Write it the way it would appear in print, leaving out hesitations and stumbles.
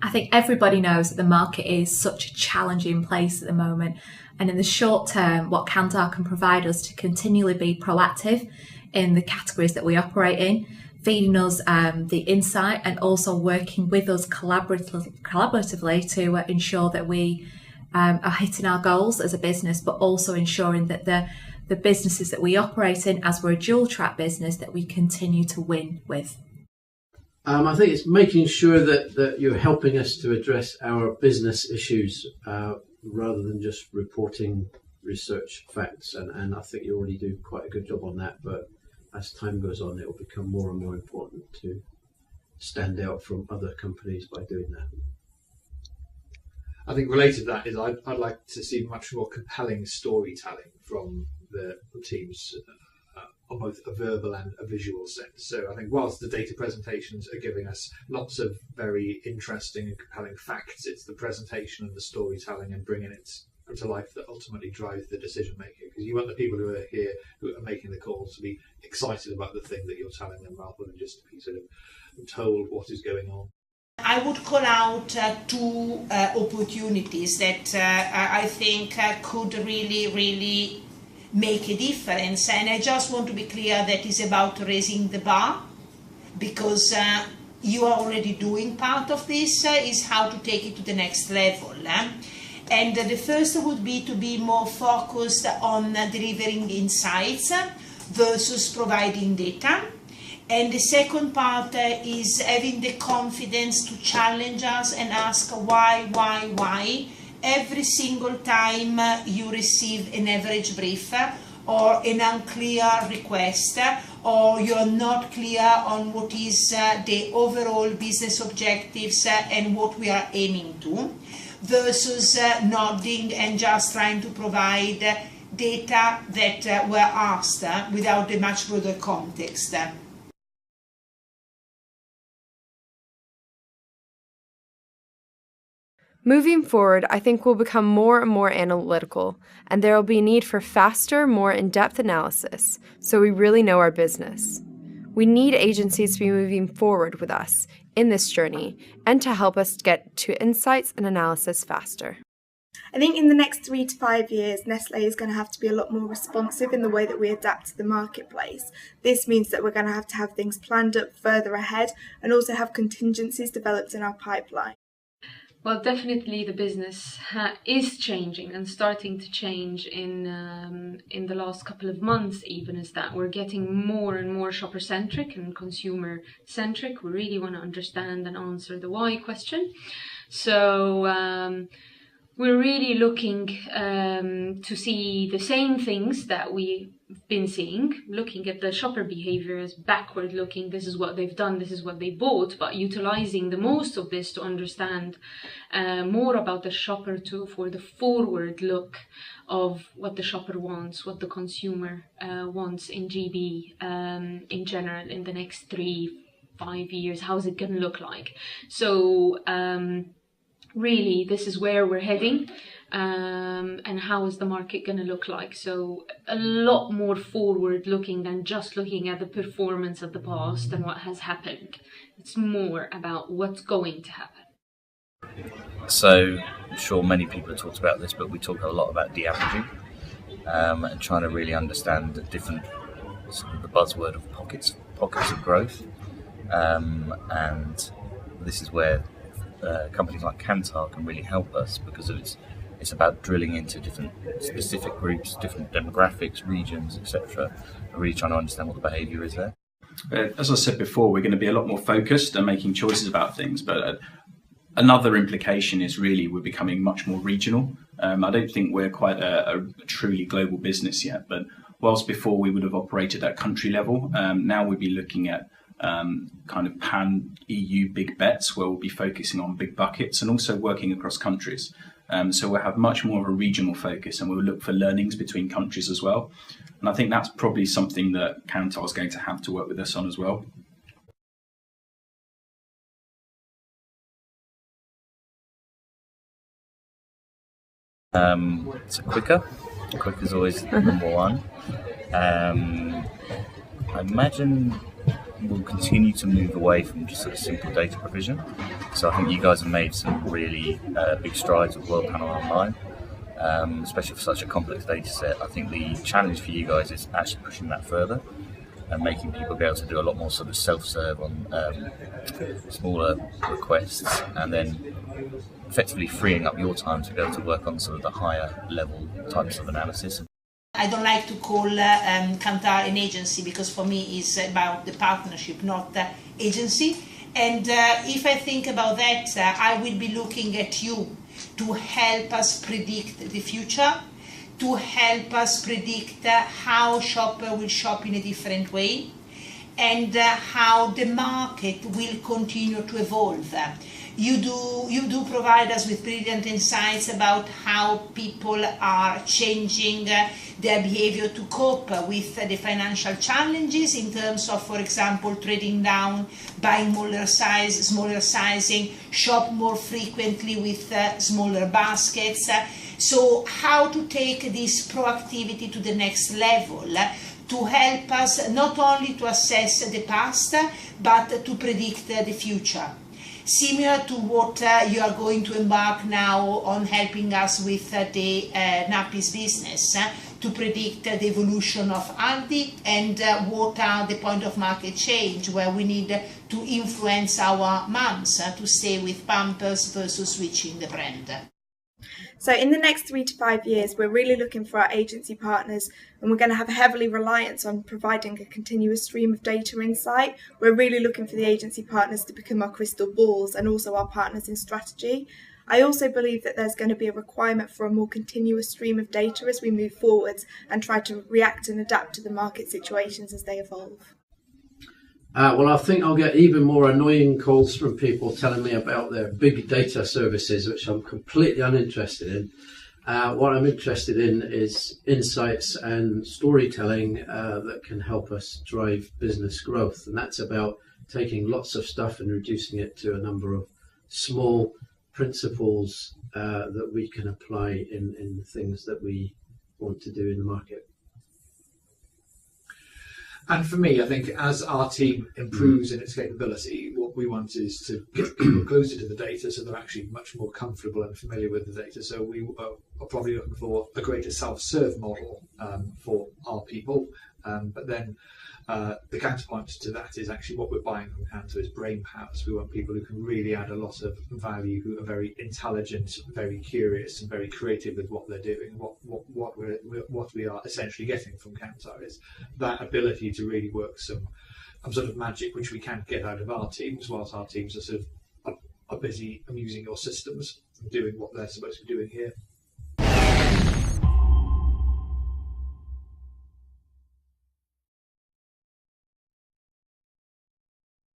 I think everybody knows that the market is such a challenging place at the moment. And in the short term, what Kantar can provide us to continually be proactive in the categories that we operate in, feeding us the insight and also working with us collaboratively to ensure that we are hitting our goals as a business, but also ensuring that the businesses that we operate in, as we're a dual track business, that we continue to win with. I think it's making sure that you're helping us to address our business issues rather than just reporting research facts. And I think you already do quite a good job on that. But as time goes on, it will become more and more important to stand out from other companies by doing that. I think related to that is I'd like to see much more compelling storytelling from the teams on both a verbal and a visual sense. So I think whilst the data presentations are giving us lots of very interesting and compelling facts, it's the presentation and the storytelling and bringing it to life that ultimately drives the decision making. Because you want the people who are here, who are making the calls, to be excited about the thing that you're telling them rather than just be sort of told what is going on. I would call out two opportunities that I think could really make a difference, and I just want to be clear that it's about raising the bar, because you are already doing part of this, is how to take it to the next level. And the first would be to be more focused on delivering insights versus providing data. And the second part is having the confidence to challenge us and ask why every single time you receive an average brief or an unclear request, or you're not clear on what is the overall business objectives and what we are aiming to, versus nodding and just trying to provide data that were asked without the much broader context. Moving forward, I think we'll become more and more analytical, and there will be a need for faster, more in-depth analysis, so we really know our business. We need agencies to be moving forward with us in this journey and to help us get to insights and analysis faster. I think in the next 3 to 5 years, Nestlé is going to have to be a lot more responsive in the way that we adapt to the marketplace. This means that we're going to have things planned up further ahead and also have contingencies developed in our pipeline. Well, definitely the business is changing and starting to change in the last couple of months. Even is that we're getting more and more shopper-centric and consumer-centric. We really want to understand and answer the why question. So we're really looking to see the same things that we've been seeing, looking at the shopper behavior as backward looking. This is what they've done, this is what they bought, but utilizing the most of this to understand more about the shopper for the forward look of what the shopper wants, what the consumer wants in GB in general in the next 3-5 years. How's it going to look like? So really, this is where we're heading, and how is the market going to look like? So a lot more forward looking than just looking at the performance of the past and what has happened. It's more about what's going to happen. So I'm sure many people have talked about this, but we talk a lot about de-averaging and trying to really understand the different, the buzzword of pockets of growth, and this is where companies like Kantar can really help us, because it's about drilling into different specific groups, different demographics, regions, etc., and really trying to understand what the behaviour is there. As I said before, we're going to be a lot more focused and making choices about things, but another implication is really we're becoming much more regional. I don't think we're quite a truly global business yet, but whilst before we would have operated at country level, now we'll be looking at kind of pan-EU big bets where we'll be focusing on big buckets and also working across countries. So we'll have much more of a regional focus, and we'll look for learnings between countries as well. And I think that's probably something that Kantar is going to have to work with us on as well. So quicker is always number one. I imagine we'll continue to move away from just sort of simple data provision. So I think you guys have made some really big strides with World Panel Online, especially for such a complex data set. I think the challenge for you guys is actually pushing that further and making people be able to do a lot more sort of self-serve on smaller requests, and then effectively freeing up your time to be able to work on sort of the higher level types of analysis. I don't like to call Kantar an agency, because for me it's about the partnership, not the agency. And if I think about that, I will be looking at you to help us predict the future, to help us predict how shopper will shop in a different way, and how the market will continue to evolve. You do provide us with brilliant insights about how people are changing their behavior to cope with the financial challenges in terms of, for example, trading down, buying smaller sizing, shop more frequently with smaller baskets. So how to take this proactivity to the next level to help us not only to assess the past, but to predict the future. Similar to what you are going to embark now on helping us with the nappies business, to predict the evolution of Aldi and what are the point of market change where we need to influence our mums to stay with Pampers versus switching the brand. So in the next 3 to 5 years, we're really looking for our agency partners, and we're going to have a heavily reliance on providing a continuous stream of data insight. We're really looking for the agency partners to become our crystal balls and also our partners in strategy. I also believe that there's going to be a requirement for a more continuous stream of data as we move forwards and try to react and adapt to the market situations as they evolve. Well, I think I'll get even more annoying calls from people telling me about their big data services, which I'm completely uninterested in. What I'm interested in is insights and storytelling that can help us drive business growth. And that's about taking lots of stuff and reducing it to a number of small principles that we can apply in things that we want to do in the market. And for me, I think as our team improves in its capability, what we want is to get people closer to the data so they're actually much more comfortable and familiar with the data. So we are probably looking for a greater self-serve model for our people. But then the counterpoint to that is actually what we're buying from Kantar is brain powers. We want people who can really add a lot of value, who are very intelligent, very curious, and very creative with what they're doing. What we are essentially getting from Kantar is that ability to really work some sort of magic which we can't get out of our teams, whilst our teams are sort of are busy using your systems and doing what they're supposed to be doing here.